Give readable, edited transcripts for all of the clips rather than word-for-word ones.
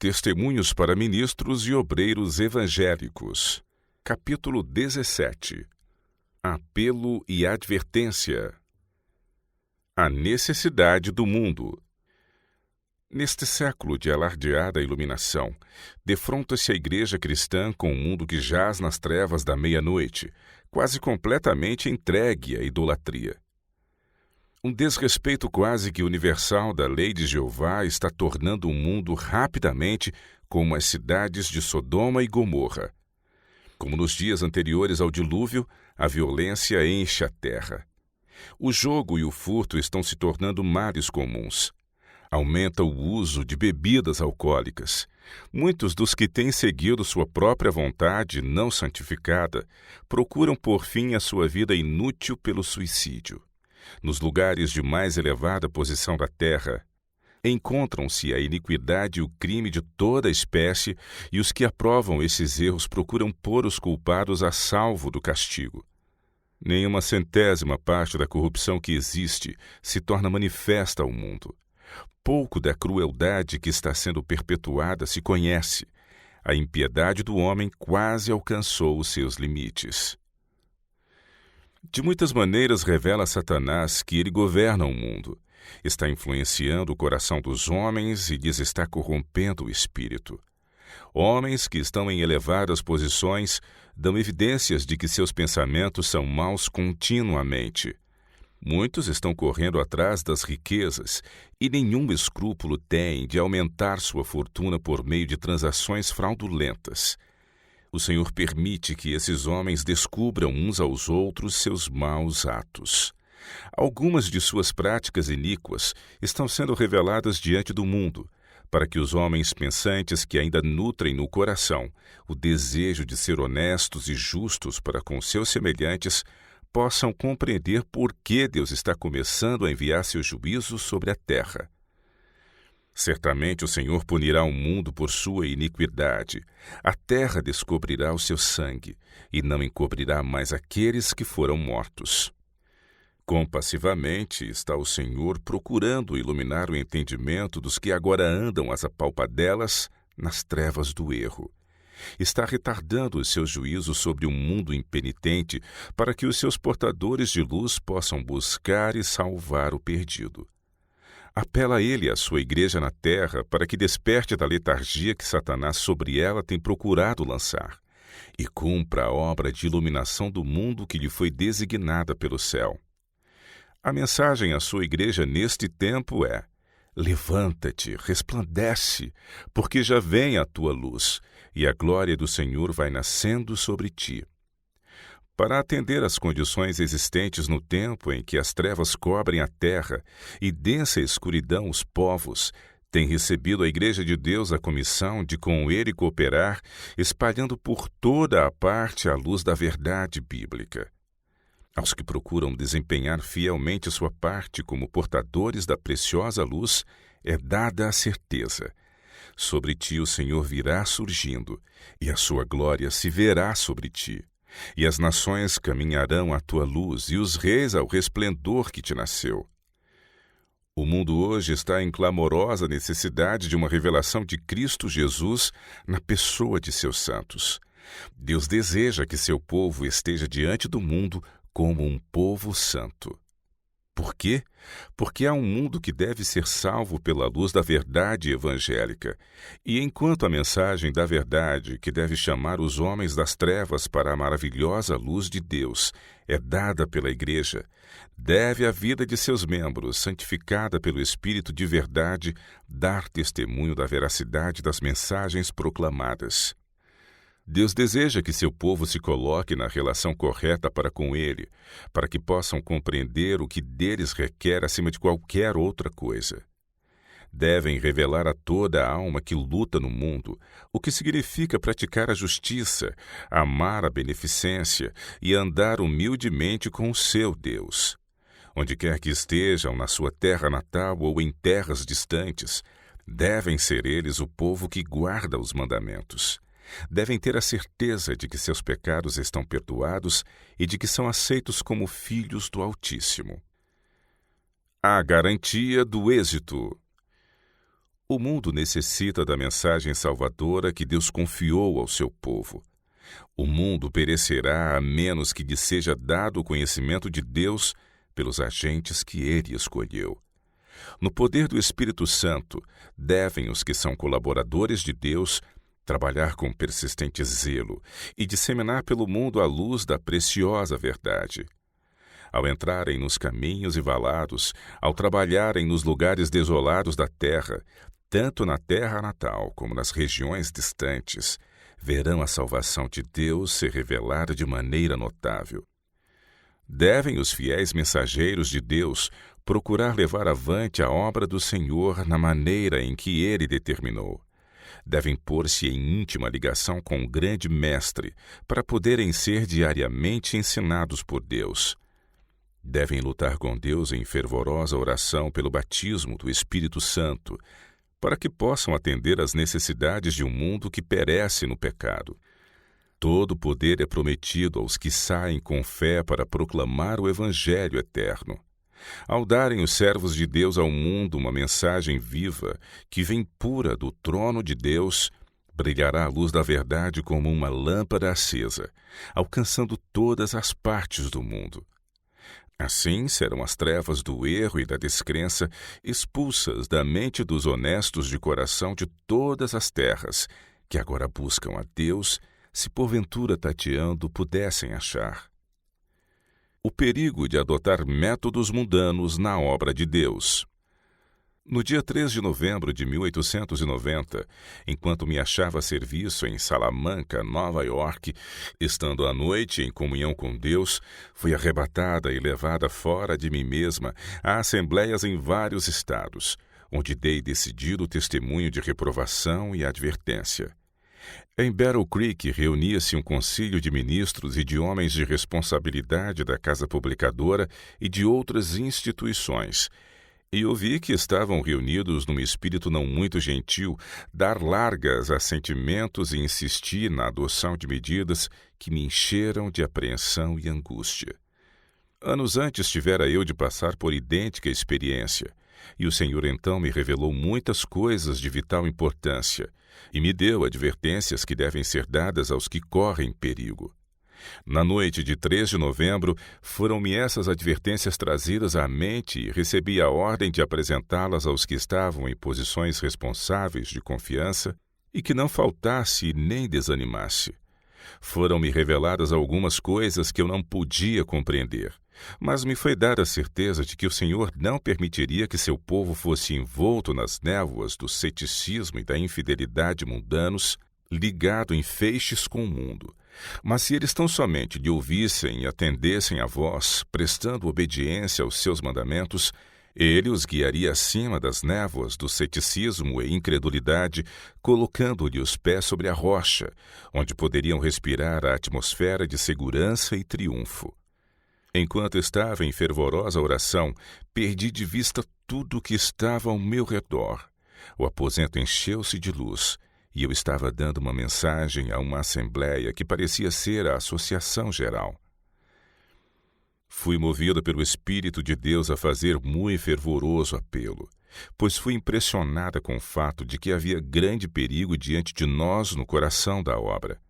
Testemunhos para ministros e obreiros evangélicos. Capítulo 17. Apelo e advertência. A necessidade do mundo. Neste século de alardeada iluminação, defronta-se a igreja cristã com um mundo que jaz nas trevas da meia-noite, quase completamente entregue à idolatria. Um desrespeito quase que universal da lei de Jeová está tornando o mundo rapidamente como as cidades de Sodoma e Gomorra. Como nos dias anteriores ao dilúvio, a violência enche a terra. O jogo e o furto estão se tornando males comuns. Aumenta o uso de bebidas alcoólicas. Muitos dos que têm seguido sua própria vontade não santificada procuram por fim a sua vida inútil pelo suicídio. Nos lugares de mais elevada posição da terra, encontram-se a iniquidade e o crime de toda a espécie, e os que aprovam esses erros procuram pôr os culpados a salvo do castigo. Nem uma centésima parte da corrupção que existe se torna manifesta ao mundo. Pouco da crueldade que está sendo perpetuada se conhece. A impiedade do homem quase alcançou os seus limites. De muitas maneiras revela Satanás que ele governa o mundo, está influenciando o coração dos homens e lhes está corrompendo o espírito. Homens que estão em elevadas posições dão evidências de que seus pensamentos são maus continuamente. Muitos estão correndo atrás das riquezas e nenhum escrúpulo têm de aumentar sua fortuna por meio de transações fraudulentas. O Senhor permite que esses homens descubram uns aos outros seus maus atos. Algumas de suas práticas iníquas estão sendo reveladas diante do mundo, para que os homens pensantes que ainda nutrem no coração o desejo de ser honestos e justos para com seus semelhantes possam compreender por que Deus está começando a enviar seu juízo sobre a terra. Certamente o Senhor punirá o mundo por sua iniquidade. A terra descobrirá o seu sangue, e não encobrirá mais aqueles que foram mortos. Compassivamente está o Senhor procurando iluminar o entendimento dos que agora andam às apalpadelas nas trevas do erro. Está retardando os seus juízos sobre um mundo impenitente para que os seus portadores de luz possam buscar e salvar o perdido. Apela ele à sua igreja na terra para que desperte da letargia que Satanás sobre ela tem procurado lançar e cumpra a obra de iluminação do mundo que lhe foi designada pelo céu. A mensagem à sua igreja neste tempo é: levanta-te, resplandece, porque já vem a tua luz, e a glória do Senhor vai nascendo sobre ti. Para atender às condições existentes no tempo em que as trevas cobrem a terra e densa escuridão os povos, tem recebido a Igreja de Deus a comissão de com ele cooperar, espalhando por toda a parte a luz da verdade bíblica. Aos que procuram desempenhar fielmente sua parte como portadores da preciosa luz, é dada a certeza: sobre ti o Senhor virá surgindo, e a sua glória se verá sobre ti. E as nações caminharão à tua luz, e os reis ao resplendor que te nasceu. O mundo hoje está em clamorosa necessidade de uma revelação de Cristo Jesus na pessoa de seus santos. Deus deseja que seu povo esteja diante do mundo como um povo santo. Por quê? Porque há um mundo que deve ser salvo pela luz da verdade evangélica, e enquanto a mensagem da verdade, que deve chamar os homens das trevas para a maravilhosa luz de Deus, é dada pela Igreja, deve a vida de seus membros, santificada pelo Espírito de verdade, dar testemunho da veracidade das mensagens proclamadas. Deus deseja que seu povo se coloque na relação correta para com Ele, para que possam compreender o que deles requer acima de qualquer outra coisa. Devem revelar a toda a alma que luta no mundo o que significa praticar a justiça, amar a beneficência e andar humildemente com o seu Deus. Onde quer que estejam, na sua terra natal ou em terras distantes, devem ser eles o povo que guarda os mandamentos. Devem ter a certeza de que seus pecados estão perdoados e de que são aceitos como filhos do Altíssimo. A garantia do êxito. O mundo necessita da mensagem salvadora que Deus confiou ao seu povo. O mundo perecerá a menos que lhe seja dado o conhecimento de Deus pelos agentes que ele escolheu. No poder do Espírito Santo, devem os que são colaboradores de Deus trabalhar com persistente zelo e disseminar pelo mundo a luz da preciosa verdade. Ao entrarem nos caminhos e valados, ao trabalharem nos lugares desolados da terra, tanto na terra natal como nas regiões distantes, verão a salvação de Deus se revelar de maneira notável. Devem os fiéis mensageiros de Deus procurar levar avante a obra do Senhor na maneira em que Ele determinou. Devem pôr-se em íntima ligação com o grande Mestre para poderem ser diariamente ensinados por Deus. Devem lutar com Deus em fervorosa oração pelo batismo do Espírito Santo, para que possam atender às necessidades de um mundo que perece no pecado. Todo poder é prometido aos que saem com fé para proclamar o Evangelho eterno. Ao darem os servos de Deus ao mundo uma mensagem viva, que vem pura do trono de Deus, brilhará a luz da verdade como uma lâmpada acesa, alcançando todas as partes do mundo. Assim serão as trevas do erro e da descrença expulsas da mente dos honestos de coração de todas as terras, que agora buscam a Deus, se porventura tateando pudessem achar. O perigo de adotar métodos mundanos na obra de Deus. No dia 3 de novembro de 1890, enquanto me achava a serviço em Salamanca, Nova York, estando à noite em comunhão com Deus, fui arrebatada e levada fora de mim mesma a assembleias em vários estados, onde dei decidido testemunho de reprovação e advertência. Em Battle Creek reunia-se um concílio de ministros e de homens de responsabilidade da Casa Publicadora e de outras instituições, e ouvi que estavam reunidos num espírito não muito gentil, dar largas a sentimentos e insistir na adoção de medidas que me encheram de apreensão e angústia. Anos antes tivera eu de passar por idêntica experiência, e o Senhor então me revelou muitas coisas de vital importância, e me deu advertências que devem ser dadas aos que correm perigo. Na noite de 3 de novembro, foram-me essas advertências trazidas à mente e recebi a ordem de apresentá-las aos que estavam em posições responsáveis de confiança e que não faltasse nem desanimasse. Foram-me reveladas algumas coisas que eu não podia compreender, mas me foi dada a certeza de que o Senhor não permitiria que seu povo fosse envolto nas névoas do ceticismo e da infidelidade mundanos, ligado em feixes com o mundo. Mas se eles tão somente lhe ouvissem e atendessem à voz, prestando obediência aos seus mandamentos, ele os guiaria acima das névoas do ceticismo e incredulidade, colocando-lhe os pés sobre a rocha, onde poderiam respirar a atmosfera de segurança e triunfo. Enquanto estava em fervorosa oração, perdi de vista tudo o que estava ao meu redor. O aposento encheu-se de luz, e eu estava dando uma mensagem a uma assembleia que parecia ser a Associação Geral. Fui movida pelo Espírito de Deus a fazer muito fervoroso apelo, pois fui impressionada com o fato de que havia grande perigo diante de nós no coração da obra.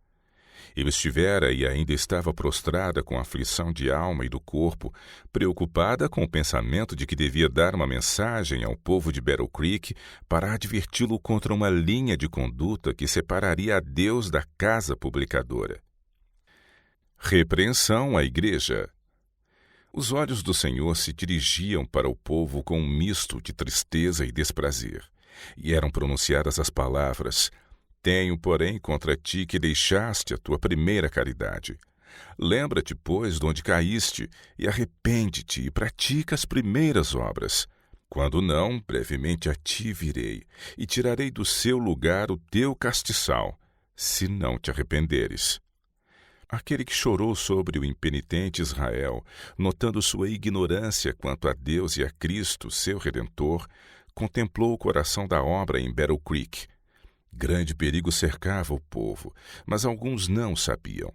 Eu estivera e ainda estava prostrada com aflição de alma e do corpo, preocupada com o pensamento de que devia dar uma mensagem ao povo de Battle Creek para adverti-lo contra uma linha de conduta que separaria a Deus da Casa Publicadora. Repreensão à Igreja. Os olhos do Senhor se dirigiam para o povo com um misto de tristeza e desprazer, e eram pronunciadas as palavras: Tenho, porém, contra ti que deixaste a tua primeira caridade. Lembra-te, pois, de onde caíste, e arrepende-te e pratica as primeiras obras. Quando não, brevemente a ti virei, e tirarei do seu lugar o teu castiçal, se não te arrependeres. Aquele que chorou sobre o impenitente Israel, notando sua ignorância quanto a Deus e a Cristo, seu Redentor, contemplou o coração da obra em Battle Creek. Grande perigo cercava o povo, mas alguns não sabiam.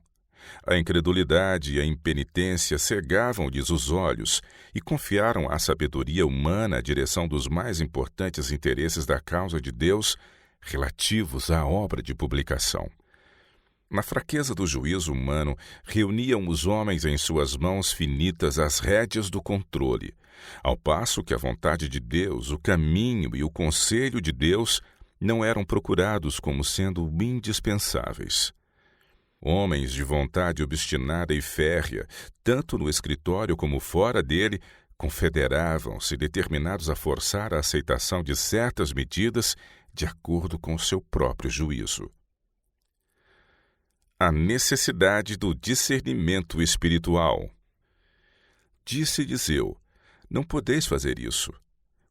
A incredulidade e a impenitência cegavam-lhes os olhos e confiaram à sabedoria humana a direção dos mais importantes interesses da causa de Deus relativos à obra de publicação. Na fraqueza do juízo humano, reuniam os homens em suas mãos finitas as rédeas do controle, ao passo que a vontade de Deus, o caminho e o conselho de Deus não eram procurados como sendo indispensáveis. Homens de vontade obstinada e férrea, tanto no escritório como fora dele, confederavam-se determinados a forçar a aceitação de certas medidas de acordo com o seu próprio juízo. A necessidade do discernimento espiritual. Disse-lhes eu: não podeis fazer isso.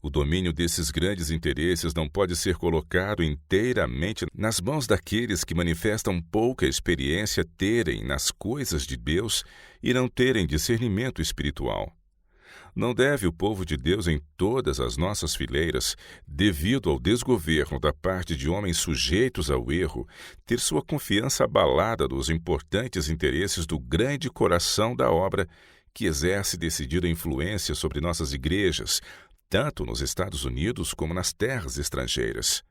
O domínio desses grandes interesses não pode ser colocado inteiramente nas mãos daqueles que manifestam pouca experiência terem nas coisas de Deus e não terem discernimento espiritual. Não deve o povo de Deus em todas as nossas fileiras, devido ao desgoverno da parte de homens sujeitos ao erro, ter sua confiança abalada dos importantes interesses do grande coração da obra que exerce decidida influência sobre nossas igrejas, tanto nos Estados Unidos como nas terras estrangeiras.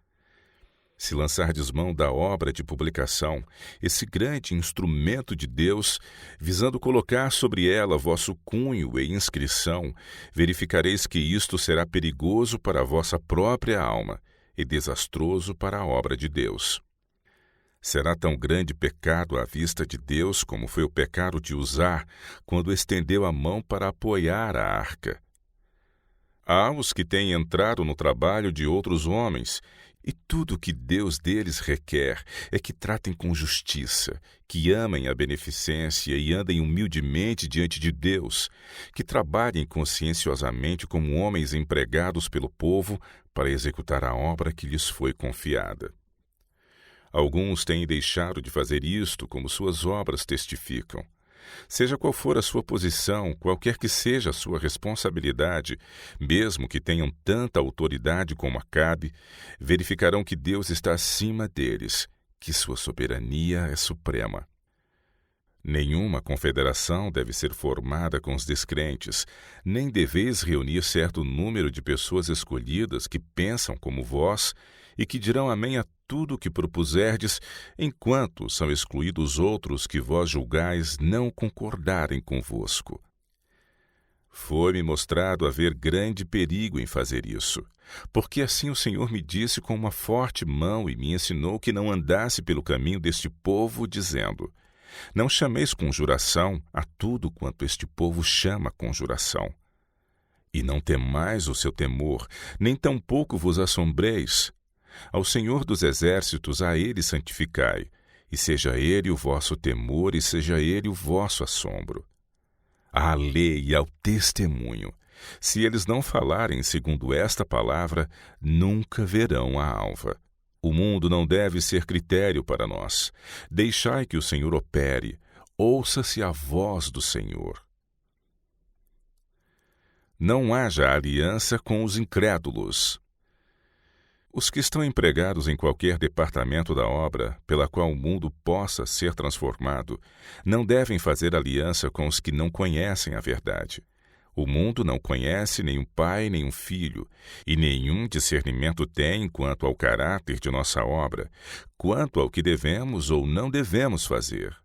Se lançardes mão da obra de publicação, esse grande instrumento de Deus, visando colocar sobre ela vosso cunho e inscrição, verificareis que isto será perigoso para a vossa própria alma e desastroso para a obra de Deus. Será tão grande pecado à vista de Deus como foi o pecado de Uzá, quando estendeu a mão para apoiar a arca. Há os que têm entrado no trabalho de outros homens, e tudo o que Deus deles requer é que tratem com justiça, que amem a beneficência e andem humildemente diante de Deus, que trabalhem conscienciosamente como homens empregados pelo povo para executar a obra que lhes foi confiada. Alguns têm deixado de fazer isto, como suas obras testificam. Seja qual for a sua posição, qualquer que seja a sua responsabilidade, mesmo que tenham tanta autoridade como Acabe, verificarão que Deus está acima deles, que sua soberania é suprema. Nenhuma confederação deve ser formada com os descrentes, nem deveis reunir certo número de pessoas escolhidas que pensam como vós e que dirão amém a tudo o que propuserdes, enquanto são excluídos outros que vós julgais não concordarem convosco. Foi-me mostrado haver grande perigo em fazer isso, porque assim o Senhor me disse com uma forte mão e me ensinou que não andasse pelo caminho deste povo, dizendo: não chameis conjuração a tudo quanto este povo chama conjuração. E não temais o seu temor, nem tampouco vos assombreis. Ao Senhor dos Exércitos, a Ele santificai, e seja Ele o vosso temor, e seja Ele o vosso assombro. À lei e ao testemunho, se eles não falarem segundo esta palavra, nunca verão a alva. O mundo não deve ser critério para nós. Deixai que o Senhor opere, ouça-se a voz do Senhor. Não haja aliança com os incrédulos. Os que estão empregados em qualquer departamento da obra pela qual o mundo possa ser transformado, não devem fazer aliança com os que não conhecem a verdade. O mundo não conhece nem um pai nem um filho, e nenhum discernimento tem quanto ao caráter de nossa obra, quanto ao que devemos ou não devemos fazer.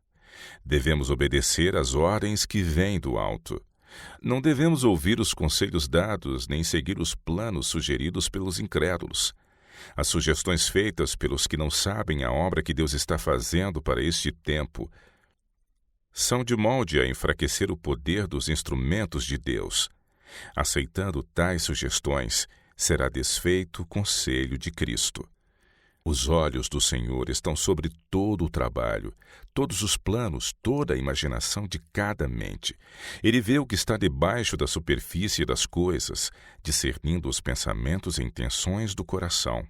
Devemos obedecer às ordens que vêm do alto. Não devemos ouvir os conselhos dados, nem seguir os planos sugeridos pelos incrédulos. As sugestões feitas pelos que não sabem a obra que Deus está fazendo para este tempo são de molde a enfraquecer o poder dos instrumentos de Deus. Aceitando tais sugestões, será desfeito o conselho de Cristo. Os olhos do Senhor estão sobre todo o trabalho, todos os planos, toda a imaginação de cada mente. Ele vê o que está debaixo da superfície das coisas, discernindo os pensamentos e intenções do coração.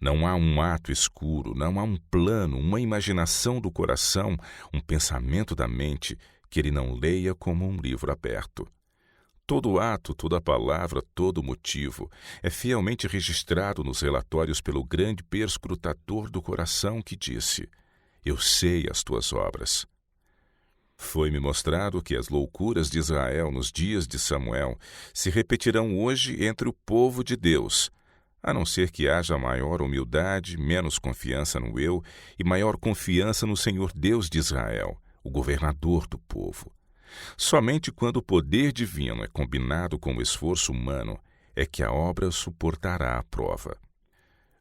Não há um ato escuro, não há um plano, uma imaginação do coração, um pensamento da mente que ele não leia como um livro aberto. Todo ato, toda palavra, todo motivo é fielmente registrado nos relatórios pelo grande perscrutador do coração que disse: eu sei as tuas obras. Foi-me mostrado que as loucuras de Israel nos dias de Samuel se repetirão hoje entre o povo de Deus, a não ser que haja maior humildade, menos confiança no eu e maior confiança no Senhor Deus de Israel, o governador do povo. Somente quando o poder divino é combinado com o esforço humano é que a obra suportará a prova.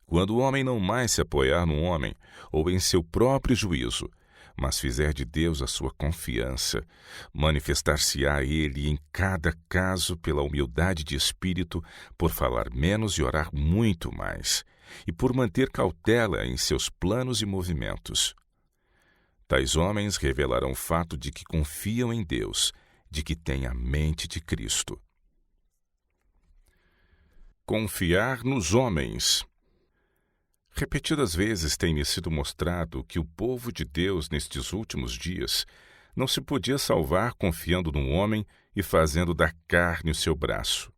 Quando o homem não mais se apoiar no homem ou em seu próprio juízo, mas fizer de Deus a sua confiança, manifestar-se-á ele em cada caso pela humildade de espírito, por falar menos e orar muito mais, e por manter cautela em seus planos e movimentos. Tais homens revelarão o fato de que confiam em Deus, de que têm a mente de Cristo. Confiar nos homens. Repetidas vezes tem-me sido mostrado que o povo de Deus nestes últimos dias não se podia salvar confiando no homem e fazendo da carne o seu braço.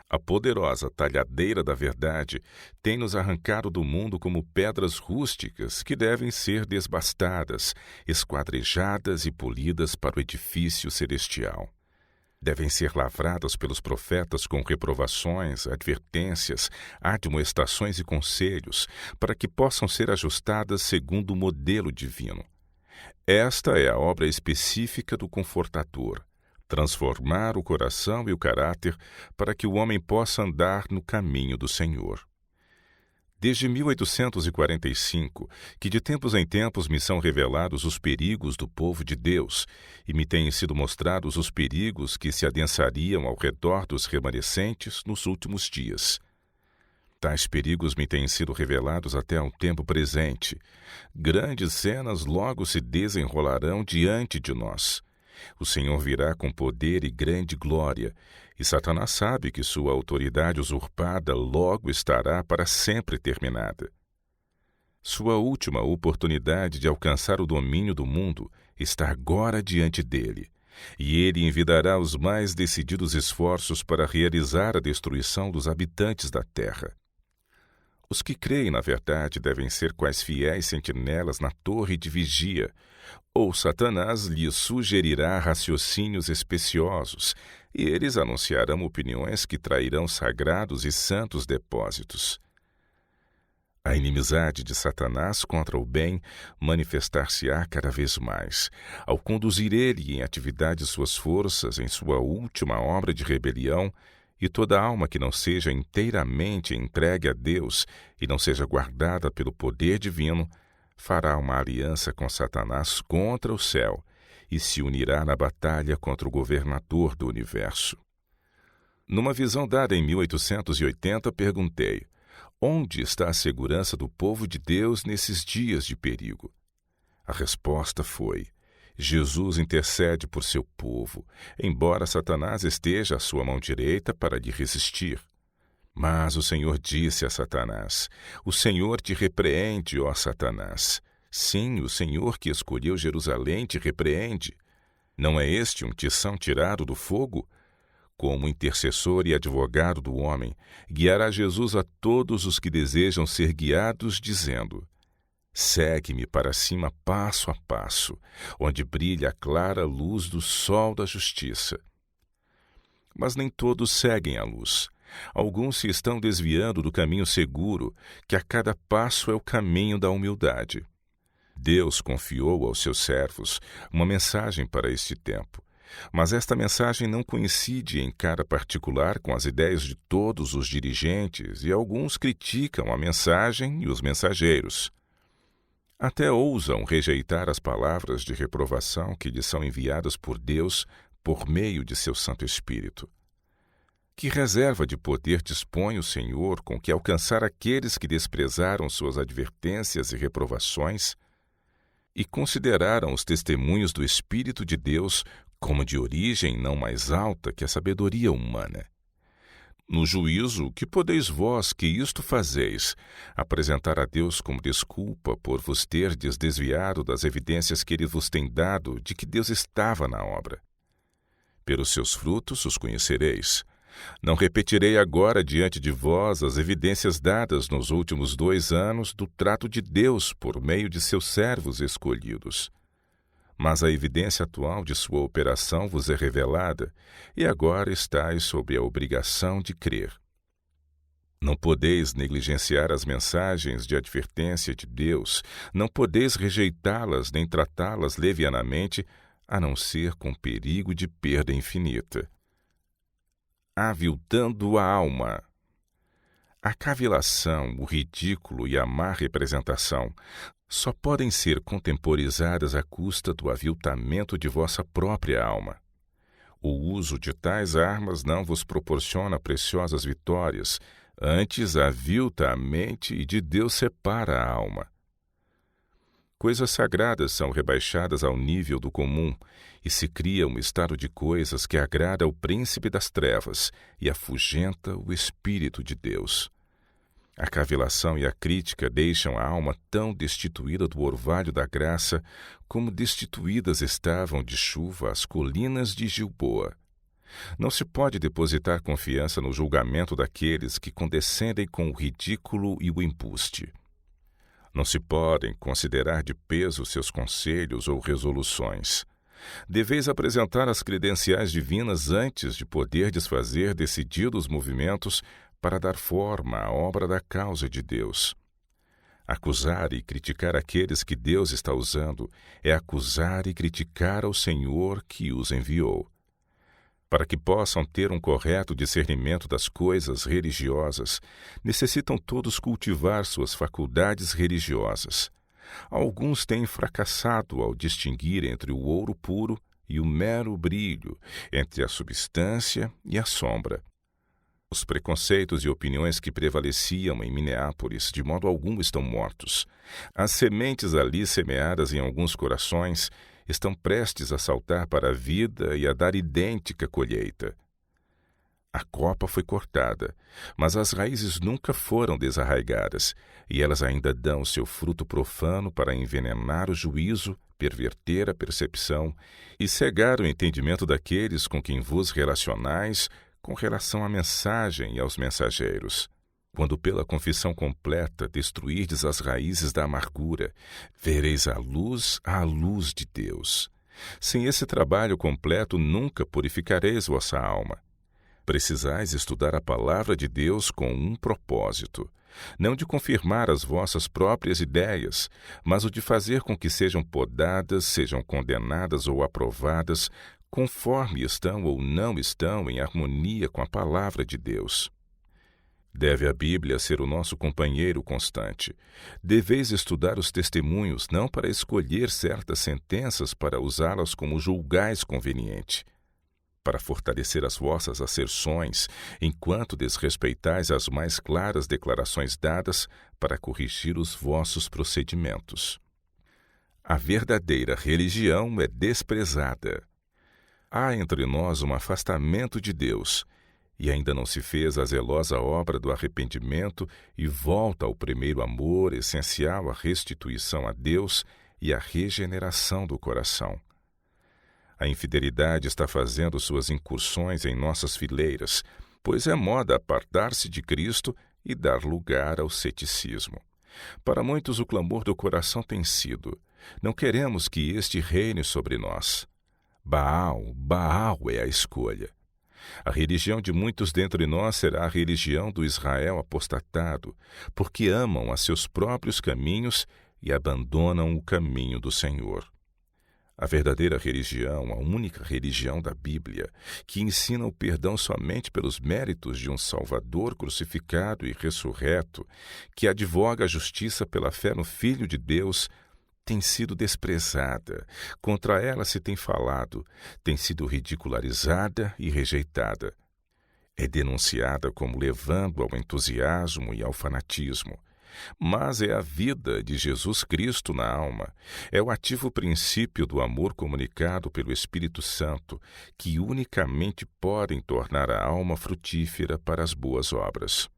A poderosa talhadeira da verdade tem nos arrancado do mundo como pedras rústicas que devem ser desbastadas, esquadrejadas e polidas para o edifício celestial. Devem ser lavradas pelos profetas com reprovações, advertências, admoestações e conselhos, para que possam ser ajustadas segundo o modelo divino. Esta é a obra específica do Confortador: transformar o coração e o caráter para que o homem possa andar no caminho do Senhor. Desde 1845, que de tempos em tempos me são revelados os perigos do povo de Deus, e me têm sido mostrados os perigos que se adensariam ao redor dos remanescentes nos últimos dias. Tais perigos me têm sido revelados até ao tempo presente. Grandes cenas logo se desenrolarão diante de nós. O Senhor virá com poder e grande glória, e Satanás sabe que sua autoridade usurpada logo estará para sempre terminada. Sua última oportunidade de alcançar o domínio do mundo está agora diante dele, e ele envidará os mais decididos esforços para realizar a destruição dos habitantes da terra. Os que creem na verdade devem ser quais fiéis sentinelas na torre de vigia, ou Satanás lhes sugerirá raciocínios especiosos, e eles anunciarão opiniões que trairão sagrados e santos depósitos. A inimizade de Satanás contra o bem manifestar-se-á cada vez mais, ao conduzir ele em atividade suas forças em sua última obra de rebelião, e toda alma que não seja inteiramente entregue a Deus e não seja guardada pelo poder divino, fará uma aliança com Satanás contra o céu e se unirá na batalha contra o governador do universo. Numa visão dada em 1880, perguntei: onde está a segurança do povo de Deus nesses dias de perigo? A resposta foi: Jesus intercede por seu povo, embora Satanás esteja à sua mão direita para lhe resistir. Mas o Senhor disse a Satanás: o Senhor te repreende, ó Satanás. Sim, o Senhor que escolheu Jerusalém te repreende. Não é este um tição tirado do fogo? Como intercessor e advogado do homem, guiará Jesus a todos os que desejam ser guiados, dizendo: segue-me para cima passo a passo, onde brilha a clara luz do sol da justiça. Mas nem todos seguem a luz. Alguns se estão desviando do caminho seguro, que a cada passo é o caminho da humildade. Deus confiou aos seus servos uma mensagem para este tempo, mas esta mensagem não coincide em cada particular com as ideias de todos os dirigentes, e alguns criticam a mensagem e os mensageiros. Até ousam rejeitar as palavras de reprovação que lhes são enviadas por Deus por meio de seu Santo Espírito. Que reserva de poder dispõe o Senhor com que alcançar aqueles que desprezaram suas advertências e reprovações e consideraram os testemunhos do Espírito de Deus como de origem não mais alta que a sabedoria humana. No juízo, que podeis vós que isto fazeis, apresentar a Deus como desculpa por vos terdes desviado das evidências que Ele vos tem dado de que Deus estava na obra? Pelos seus frutos os conhecereis. Não repetirei agora diante de vós as evidências dadas nos últimos 2 anos do trato de Deus por meio de seus servos escolhidos. mas a evidência atual de sua operação vos é revelada, e agora estáis sob a obrigação de crer. Não podeis negligenciar as mensagens de advertência de Deus, não podeis rejeitá-las nem tratá-las levianamente, a não ser com perigo de perda infinita. Aviltando a alma. A cavilação, o ridículo e a má representação só podem ser contemporizadas à custa do aviltamento de vossa própria alma. O uso de tais armas não vos proporciona preciosas vitórias, antes avilta a mente e de Deus separa a alma. Coisas sagradas são rebaixadas ao nível do comum e se cria um estado de coisas que agrada ao príncipe das trevas e afugenta o Espírito de Deus. A cavilação e a crítica deixam a alma tão destituída do orvalho da graça como destituídas estavam de chuva as colinas de Gilboa. Não se pode depositar confiança no julgamento daqueles que condescendem com o ridículo e o embuste. Não se podem considerar de peso seus conselhos ou resoluções. Deveis apresentar as credenciais divinas antes de poderdes fazer decididos movimentos para dar forma à obra da causa de Deus. Acusar e criticar aqueles que Deus está usando é acusar e criticar ao Senhor que os enviou. Para que possam ter um correto discernimento das coisas religiosas, necessitam todos cultivar suas faculdades religiosas. Alguns têm fracassado ao distinguir entre o ouro puro e o mero brilho, entre a substância e a sombra. Os preconceitos e opiniões que prevaleciam em Minneapolis de modo algum estão mortos. As sementes ali semeadas em alguns corações estão prestes a saltar para a vida e a dar idêntica colheita. A copa foi cortada, mas as raízes nunca foram desarraigadas, e elas ainda dão seu fruto profano para envenenar o juízo, perverter a percepção e cegar o entendimento daqueles com quem vos relacionais com relação à mensagem e aos mensageiros. Quando pela confissão completa destruirdes as raízes da amargura, vereis a luz de Deus. Sem esse trabalho completo nunca purificareis vossa alma. Precisais estudar a palavra de Deus com um propósito, não de confirmar as vossas próprias ideias, mas o de fazer com que sejam podadas, sejam condenadas ou aprovadas, conforme estão ou não estão em harmonia com a palavra de Deus. Deve a Bíblia ser o nosso companheiro constante. Deveis estudar os testemunhos não para escolher certas sentenças para usá-las como julgais conveniente, para fortalecer as vossas asserções, enquanto desrespeitais as mais claras declarações dadas para corrigir os vossos procedimentos. A verdadeira religião é desprezada. Há entre nós um afastamento de Deus, e ainda não se fez a zelosa obra do arrependimento e volta ao primeiro amor essencial à restituição a Deus e à regeneração do coração. A infidelidade está fazendo suas incursões em nossas fileiras, pois é moda apartar-se de Cristo e dar lugar ao ceticismo. Para muitos o clamor do coração tem sido: não queremos que este reine sobre nós. Baal é a escolha. A religião de muitos dentre nós será a religião do Israel apostatado, porque amam a seus próprios caminhos e abandonam o caminho do Senhor. A verdadeira religião, a única religião da Bíblia, que ensina o perdão somente pelos méritos de um Salvador crucificado e ressurreto, que advoga a justiça pela fé no Filho de Deus, tem sido desprezada, contra ela se tem falado, tem sido ridicularizada e rejeitada. É denunciada como levando ao entusiasmo e ao fanatismo. Mas é a vida de Jesus Cristo na alma, é o ativo princípio do amor comunicado pelo Espírito Santo, que unicamente podem tornar a alma frutífera para as boas obras.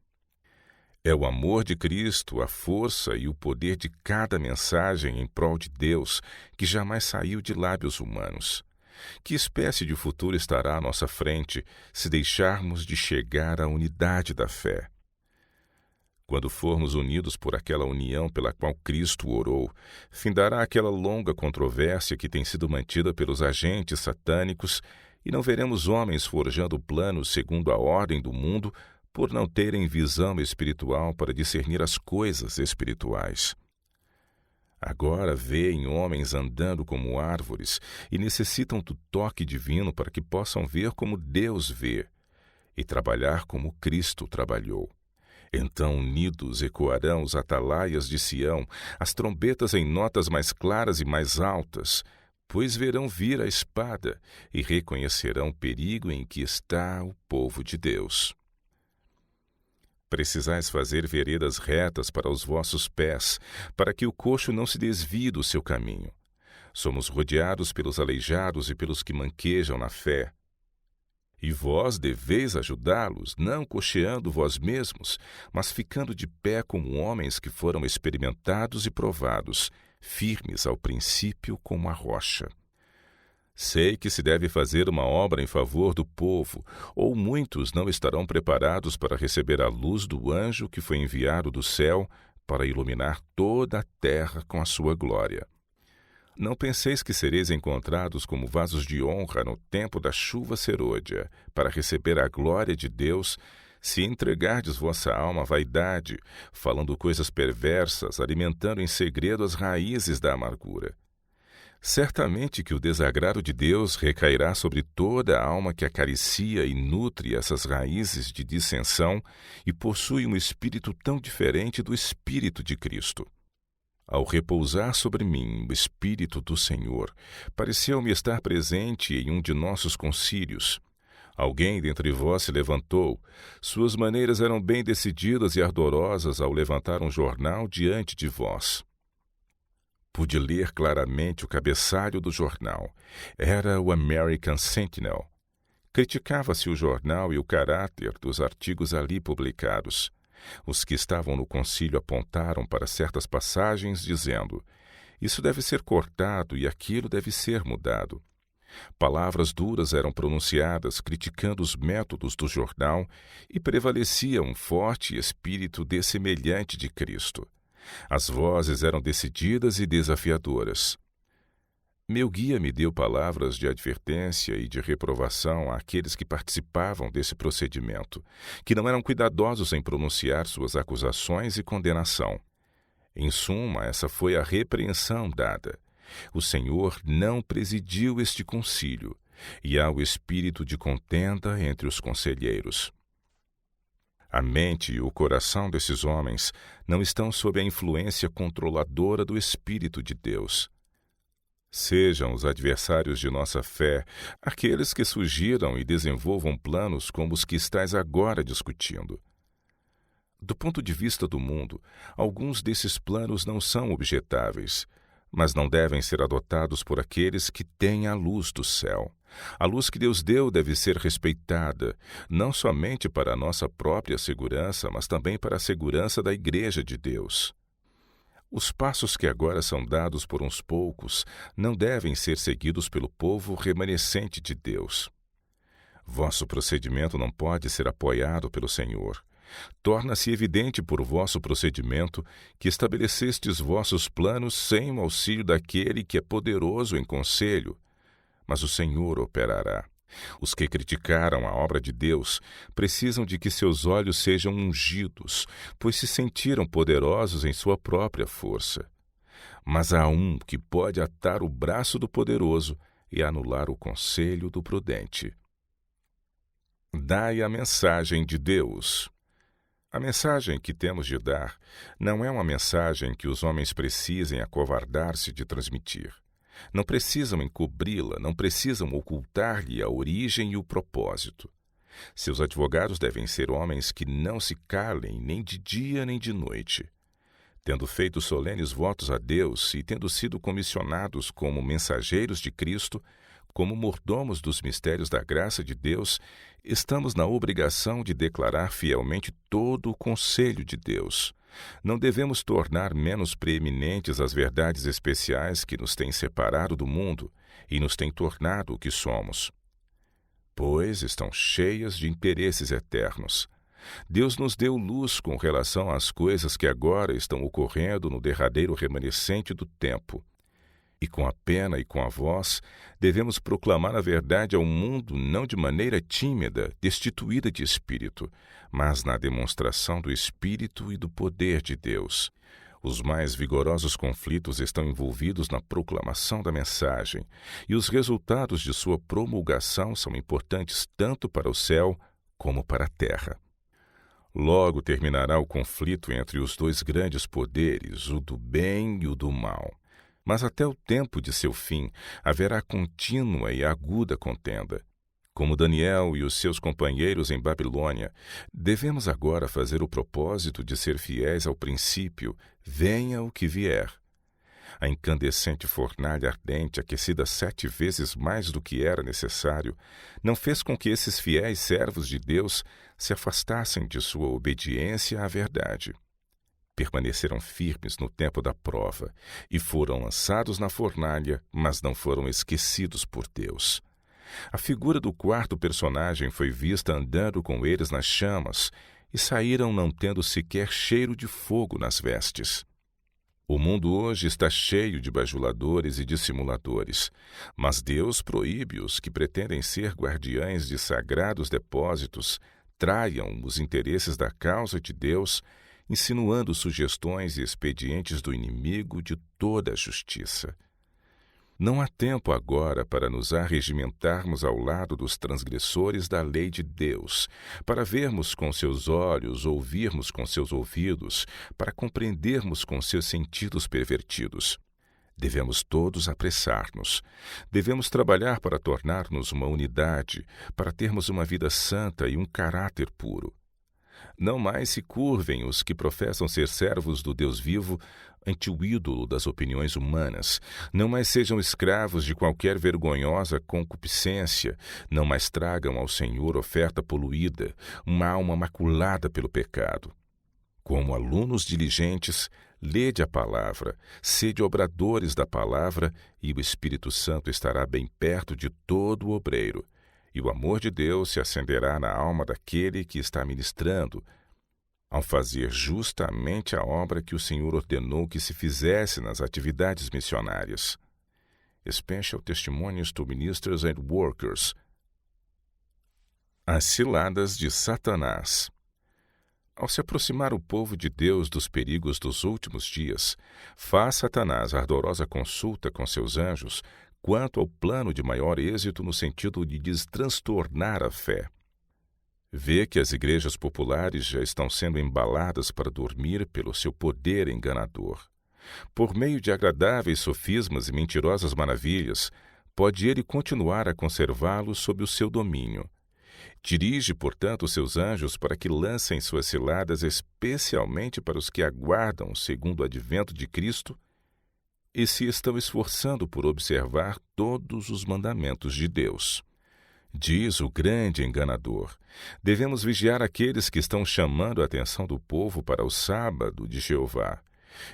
É o amor de Cristo, a força e o poder de cada mensagem em prol de Deus, que jamais saiu de lábios humanos. Que espécie de futuro estará à nossa frente se deixarmos de chegar à unidade da fé? Quando formos unidos por aquela união pela qual Cristo orou, findará aquela longa controvérsia que tem sido mantida pelos agentes satânicos e não veremos homens forjando planos segundo a ordem do mundo por não terem visão espiritual para discernir as coisas espirituais. Agora veem homens andando como árvores e necessitam do toque divino para que possam ver como Deus vê e trabalhar como Cristo trabalhou. Então unidos ecoarão os atalaias de Sião, as trombetas em notas mais claras e mais altas, pois verão vir a espada e reconhecerão o perigo em que está o povo de Deus. Precisais fazer veredas retas para os vossos pés, para que o coxo não se desvie do seu caminho. Somos rodeados pelos aleijados e pelos que manquejam na fé. E vós deveis ajudá-los, não coxeando vós mesmos, mas ficando de pé como homens que foram experimentados e provados, firmes ao princípio como a rocha. Sei que se deve fazer uma obra em favor do povo, ou muitos não estarão preparados para receber a luz do anjo que foi enviado do céu para iluminar toda a terra com a sua glória. Não penseis que sereis encontrados como vasos de honra no tempo da chuva serôdia, para receber a glória de Deus, se entregardes vossa alma à vaidade, falando coisas perversas, alimentando em segredo as raízes da amargura. Certamente que o desagrado de Deus recairá sobre toda a alma que acaricia e nutre essas raízes de dissensão e possui um espírito tão diferente do Espírito de Cristo. Ao repousar sobre mim o Espírito do Senhor, pareceu-me estar presente em um de nossos concílios. Alguém dentre vós se levantou. Suas maneiras eram bem decididas e ardorosas ao levantar um jornal diante de vós. Pude ler claramente o cabeçalho do jornal. Era o American Sentinel. Criticava-se o jornal e o caráter dos artigos ali publicados. Os que estavam no concílio apontaram para certas passagens, dizendo: isso deve ser cortado e aquilo deve ser mudado. Palavras duras eram pronunciadas, criticando os métodos do jornal, e prevalecia um forte espírito dessemelhante de Cristo. As vozes eram decididas e desafiadoras. Meu guia me deu palavras de advertência e de reprovação àqueles que participavam desse procedimento, que não eram cuidadosos em pronunciar suas acusações e condenação. Em suma, essa foi a repreensão dada. O Senhor não presidiu este concílio, e há o espírito de contenda entre os conselheiros. A mente e o coração desses homens não estão sob a influência controladora do Espírito de Deus. Sejam os adversários de nossa fé aqueles que sugiram e desenvolvam planos como os que estais agora discutindo. Do ponto de vista do mundo, alguns desses planos não são objetáveis, mas não devem ser adotados por aqueles que têm a luz do céu. A luz que Deus deu deve ser respeitada, não somente para a nossa própria segurança, mas também para a segurança da Igreja de Deus. Os passos que agora são dados por uns poucos não devem ser seguidos pelo povo remanescente de Deus. Vosso procedimento não pode ser apoiado pelo Senhor. Torna-se evidente por vosso procedimento que estabelecestes vossos planos sem o auxílio daquele que é poderoso em conselho, mas o Senhor operará. Os que criticaram a obra de Deus precisam de que seus olhos sejam ungidos, pois se sentiram poderosos em sua própria força. Mas há um que pode atar o braço do poderoso e anular o conselho do prudente. Dai a mensagem de Deus. A mensagem que temos de dar não é uma mensagem que os homens precisem acovardar-se de transmitir. Não precisam encobri-la, não precisam ocultar-lhe a origem e o propósito. Seus advogados devem ser homens que não se calem nem de dia nem de noite. Tendo feito solenes votos a Deus e tendo sido comissionados como mensageiros de Cristo, como mordomos dos mistérios da graça de Deus, estamos na obrigação de declarar fielmente todo o conselho de Deus. Não devemos tornar menos preeminentes as verdades especiais que nos têm separado do mundo e nos têm tornado o que somos, pois estão cheias de interesses eternos. Deus nos deu luz com relação às coisas que agora estão ocorrendo no derradeiro remanescente do tempo. E com a pena e com a voz, devemos proclamar a verdade ao mundo não de maneira tímida, destituída de espírito, mas na demonstração do Espírito e do poder de Deus. Os mais vigorosos conflitos estão envolvidos na proclamação da mensagem, e os resultados de sua promulgação são importantes tanto para o céu como para a terra. Logo terminará o conflito entre os dois grandes poderes, o do bem e o do mal. Mas até o tempo de seu fim haverá contínua e aguda contenda. Como Daniel e os seus companheiros em Babilônia, devemos agora fazer o propósito de ser fiéis ao princípio, venha o que vier. A incandescente fornalha ardente, aquecida 7 vezes mais do que era necessário, não fez com que esses fiéis servos de Deus se afastassem de sua obediência à verdade. Permaneceram firmes no tempo da prova e foram lançados na fornalha, mas não foram esquecidos por Deus. A figura do quarto personagem foi vista andando com eles nas chamas e saíram não tendo sequer cheiro de fogo nas vestes. O mundo hoje está cheio de bajuladores e dissimuladores, mas Deus proíbe os que pretendem ser guardiães de sagrados depósitos, traiam os interesses da causa de Deus, insinuando sugestões e expedientes do inimigo de toda a justiça. Não há tempo agora para nos arregimentarmos ao lado dos transgressores da lei de Deus, para vermos com seus olhos, ouvirmos com seus ouvidos, para compreendermos com seus sentidos pervertidos. Devemos todos apressar-nos. Devemos trabalhar para tornar-nos uma unidade, para termos uma vida santa e um caráter puro. Não mais se curvem os que professam ser servos do Deus vivo ante o ídolo das opiniões humanas. Não mais sejam escravos de qualquer vergonhosa concupiscência. Não mais tragam ao Senhor oferta poluída, uma alma maculada pelo pecado. Como alunos diligentes, lede a palavra, sede obradores da palavra, e o Espírito Santo estará bem perto de todo o obreiro. E o amor de Deus se acenderá na alma daquele que está ministrando, ao fazer justamente a obra que o Senhor ordenou que se fizesse nas atividades missionárias. Special Testimonies to Ministers and Workers. As ciladas de Satanás. Ao se aproximar o povo de Deus dos perigos dos últimos dias, faz Satanás ardorosa consulta com seus anjos quanto ao plano de maior êxito no sentido de lhes transtornar a fé. Vê que as igrejas populares já estão sendo embaladas para dormir pelo seu poder enganador. Por meio de agradáveis sofismas e mentirosas maravilhas, pode ele continuar a conservá-los sob o seu domínio. Dirige, portanto, seus anjos para que lancem suas ciladas especialmente para os que aguardam o segundo advento de Cristo e se estão esforçando por observar todos os mandamentos de Deus. Diz o grande enganador: devemos vigiar aqueles que estão chamando a atenção do povo para o sábado de Jeová.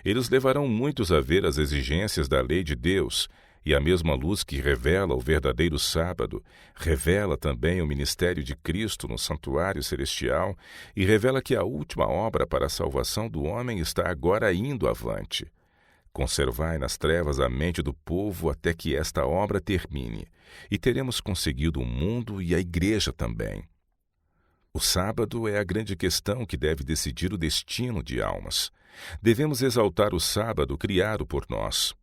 Eles levarão muitos a ver as exigências da lei de Deus, e a mesma luz que revela o verdadeiro sábado, revela também o ministério de Cristo no santuário celestial e revela que a última obra para a salvação do homem está agora indo avante. Conservai nas trevas a mente do povo até que esta obra termine, e teremos conseguido o mundo e a igreja também. O sábado é a grande questão que deve decidir o destino de almas. Devemos exaltar o sábado criado por nós.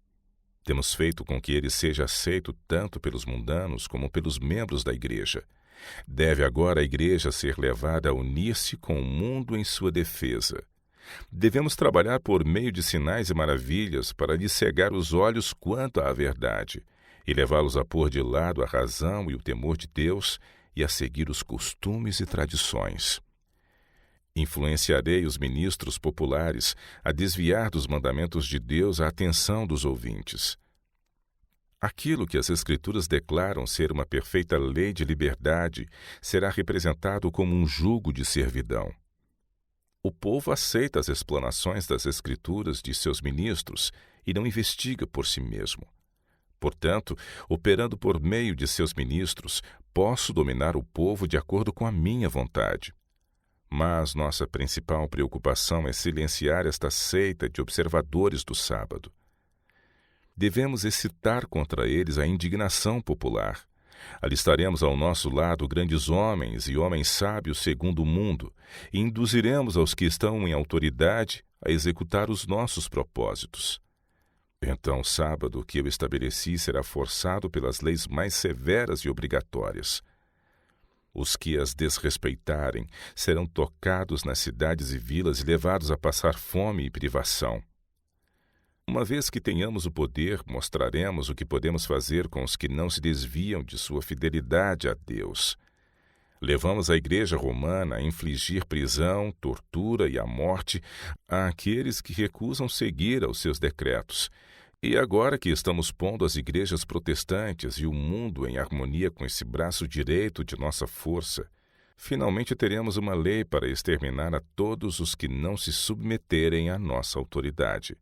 Temos feito com que ele seja aceito tanto pelos mundanos como pelos membros da igreja. Deve agora a igreja ser levada a unir-se com o mundo em sua defesa. Devemos trabalhar por meio de sinais e maravilhas para lhes cegar os olhos quanto à verdade e levá-los a pôr de lado a razão e o temor de Deus e a seguir os costumes e tradições. Influenciarei os ministros populares a desviar dos mandamentos de Deus a atenção dos ouvintes. Aquilo que as Escrituras declaram ser uma perfeita lei de liberdade será representado como um jugo de servidão. O povo aceita as explanações das Escrituras de seus ministros e não investiga por si mesmo. Portanto, operando por meio de seus ministros, posso dominar o povo de acordo com a minha vontade. Mas nossa principal preocupação é silenciar esta seita de observadores do sábado. Devemos excitar contra eles a indignação popular. Alistaremos ao nosso lado grandes homens e homens sábios segundo o mundo, e induziremos aos que estão em autoridade a executar os nossos propósitos. Então o sábado que eu estabeleci será forçado pelas leis mais severas e obrigatórias. Os que as desrespeitarem serão tocados nas cidades e vilas e levados a passar fome e privação. Uma vez que tenhamos o poder, mostraremos o que podemos fazer com os que não se desviam de sua fidelidade a Deus. Levamos a Igreja Romana a infligir prisão, tortura e a morte àqueles que recusam seguir aos seus decretos. E agora que estamos pondo as igrejas protestantes e o mundo em harmonia com esse braço direito de nossa força, finalmente teremos uma lei para exterminar a todos os que não se submeterem à nossa autoridade.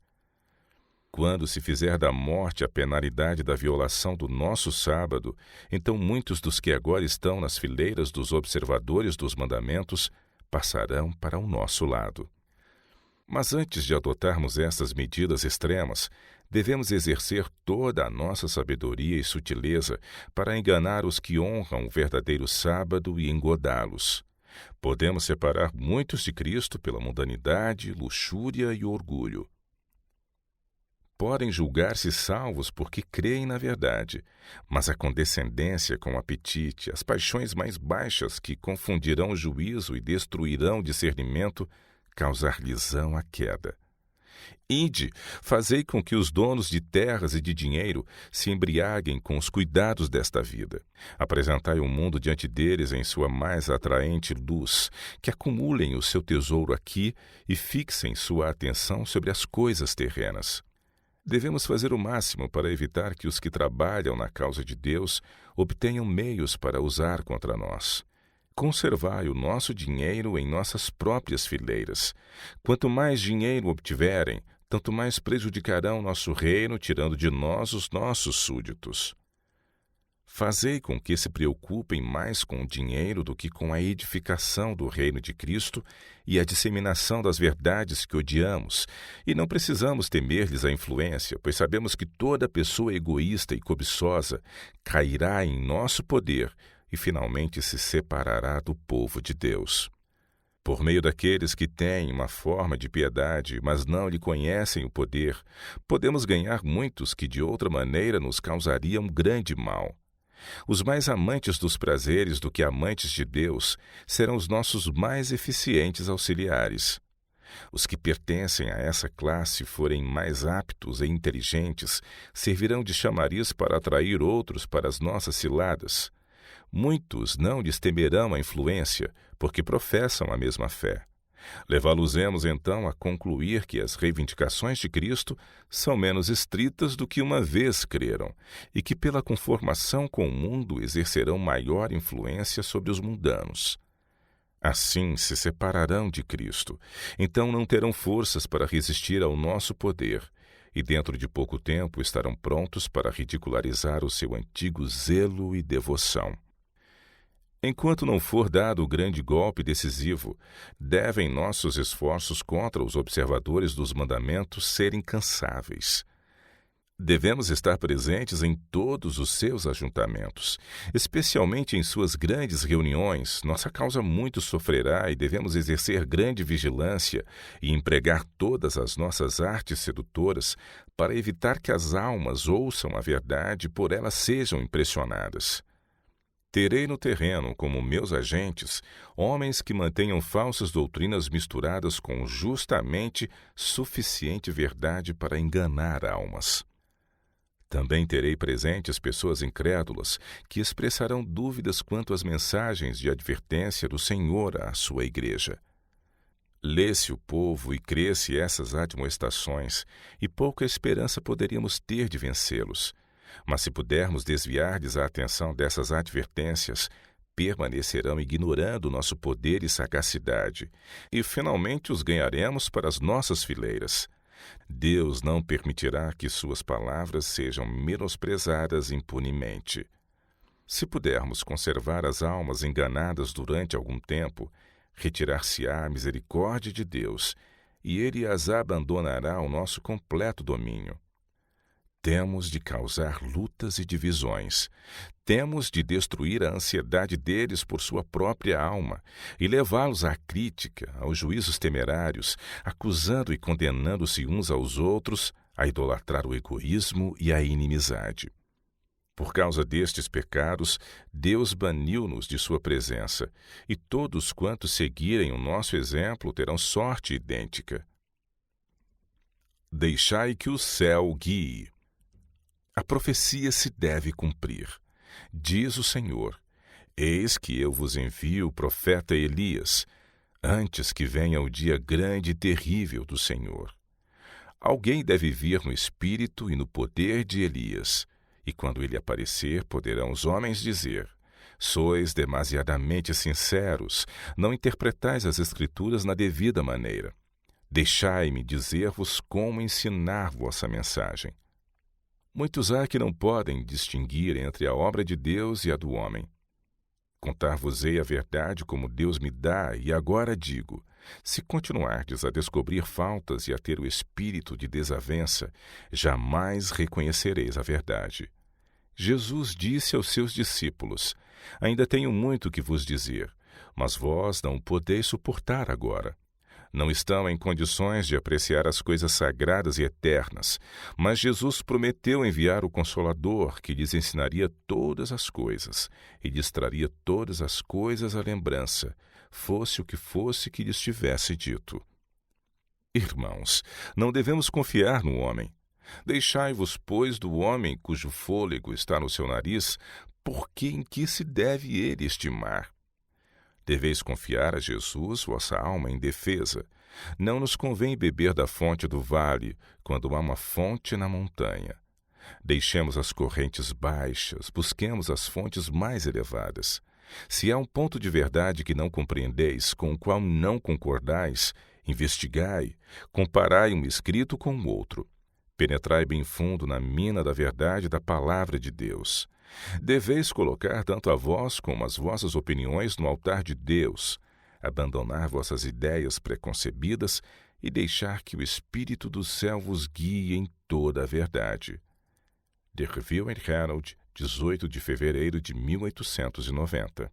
Quando se fizer da morte a penalidade da violação do nosso sábado, então muitos dos que agora estão nas fileiras dos observadores dos mandamentos passarão para o nosso lado. Mas antes de adotarmos estas medidas extremas, devemos exercer toda a nossa sabedoria e sutileza para enganar os que honram o verdadeiro sábado e engodá-los. Podemos separar muitos de Cristo pela mundanidade, luxúria e orgulho. Podem julgar-se salvos porque creem na verdade, mas a condescendência com o apetite, as paixões mais baixas que confundirão o juízo e destruirão o discernimento, causar-lhes-ão a queda. Ide, fazei com que os donos de terras e de dinheiro se embriaguem com os cuidados desta vida. Apresentai o mundo diante deles em sua mais atraente luz, que acumulem o seu tesouro aqui e fixem sua atenção sobre as coisas terrenas. Devemos fazer o máximo para evitar que os que trabalham na causa de Deus obtenham meios para usar contra nós. Conservai o nosso dinheiro em nossas próprias fileiras. Quanto mais dinheiro obtiverem, tanto mais prejudicarão nosso reino, tirando de nós os nossos súditos. Fazei com que se preocupem mais com o dinheiro do que com a edificação do reino de Cristo e a disseminação das verdades que odiamos, e não precisamos temer-lhes a influência, pois sabemos que toda pessoa egoísta e cobiçosa cairá em nosso poder e finalmente se separará do povo de Deus. Por meio daqueles que têm uma forma de piedade, mas não lhe conhecem o poder, podemos ganhar muitos que de outra maneira nos causariam grande mal. Os mais amantes dos prazeres do que amantes de Deus serão os nossos mais eficientes auxiliares. Os que pertencem a essa classe forem mais aptos e inteligentes, servirão de chamariz para atrair outros para as nossas ciladas. Muitos não lhes temerão a influência, porque professam a mesma fé. Levá-los-emos então a concluir que as reivindicações de Cristo são menos estritas do que uma vez creram, e que pela conformação com o mundo exercerão maior influência sobre os mundanos. Assim se separarão de Cristo, então não terão forças para resistir ao nosso poder, e dentro de pouco tempo estarão prontos para ridicularizar o seu antigo zelo e devoção. Enquanto não for dado o grande golpe decisivo, devem nossos esforços contra os observadores dos mandamentos ser incansáveis. Devemos estar presentes em todos os seus ajuntamentos, especialmente em suas grandes reuniões. Nossa causa muito sofrerá e devemos exercer grande vigilância e empregar todas as nossas artes sedutoras para evitar que as almas ouçam a verdade e por ela sejam impressionadas. Terei no terreno como meus agentes homens que mantenham falsas doutrinas misturadas com justamente suficiente verdade para enganar almas. Também terei presentes pessoas incrédulas que expressarão dúvidas quanto às mensagens de advertência do Senhor à sua igreja. Lê-se o povo e crê-se essas admoestações, e pouca esperança poderíamos ter de vencê-los. Mas se pudermos desviar-lhes a atenção dessas advertências, permanecerão ignorando nosso poder e sagacidade, e finalmente os ganharemos para as nossas fileiras. Deus não permitirá que suas palavras sejam menosprezadas impunemente. Se pudermos conservar as almas enganadas durante algum tempo, Retirar-se-á a misericórdia de Deus, e ele as abandonará ao nosso completo domínio. Temos de causar lutas e divisões. Temos de destruir a ansiedade deles por sua própria alma e levá-los à crítica, aos juízos temerários, acusando e condenando-se uns aos outros, a idolatrar o egoísmo e a inimizade. Por causa destes pecados, Deus baniu-nos de sua presença, e todos quantos seguirem o nosso exemplo terão sorte idêntica. Deixai que o céu guie. A profecia se deve cumprir. Diz o Senhor: Eis que eu vos envio o profeta Elias, antes que venha o dia grande e terrível do Senhor. Alguém deve vir no espírito e no poder de Elias, e quando ele aparecer, poderão os homens dizer: Sois demasiadamente sinceros, não interpretais as Escrituras na devida maneira. Deixai-me dizer-vos como ensinar vossa mensagem. Muitos há que não podem distinguir entre a obra de Deus e a do homem. Contar-vos-ei a verdade como Deus me dá, e agora digo: se continuardes a descobrir faltas e a ter o espírito de desavença, jamais reconhecereis a verdade. Jesus disse aos seus discípulos: Ainda tenho muito que vos dizer, mas vós não o podeis suportar agora. Não estão em condições de apreciar as coisas sagradas e eternas, mas Jesus prometeu enviar o Consolador, que lhes ensinaria todas as coisas e lhes traria todas as coisas à lembrança, fosse o que fosse que lhes tivesse dito. Irmãos, não devemos confiar no homem. Deixai-vos, pois, do homem cujo fôlego está no seu nariz, porque em que se deve ele estimar? Deveis confiar a Jesus vossa alma em defesa. Não nos convém beber da fonte do vale, quando há uma fonte na montanha. Deixemos as correntes baixas, busquemos as fontes mais elevadas. Se há um ponto de verdade que não compreendeis, com o qual não concordais, investigai, comparai um escrito com o outro. Penetrai bem fundo na mina da verdade da palavra de Deus. Deveis colocar tanto a vós como as vossas opiniões no altar de Deus, abandonar vossas ideias preconcebidas e deixar que o Espírito do céu vos guie em toda a verdade. The Review and Herald, 18 de fevereiro de 1890.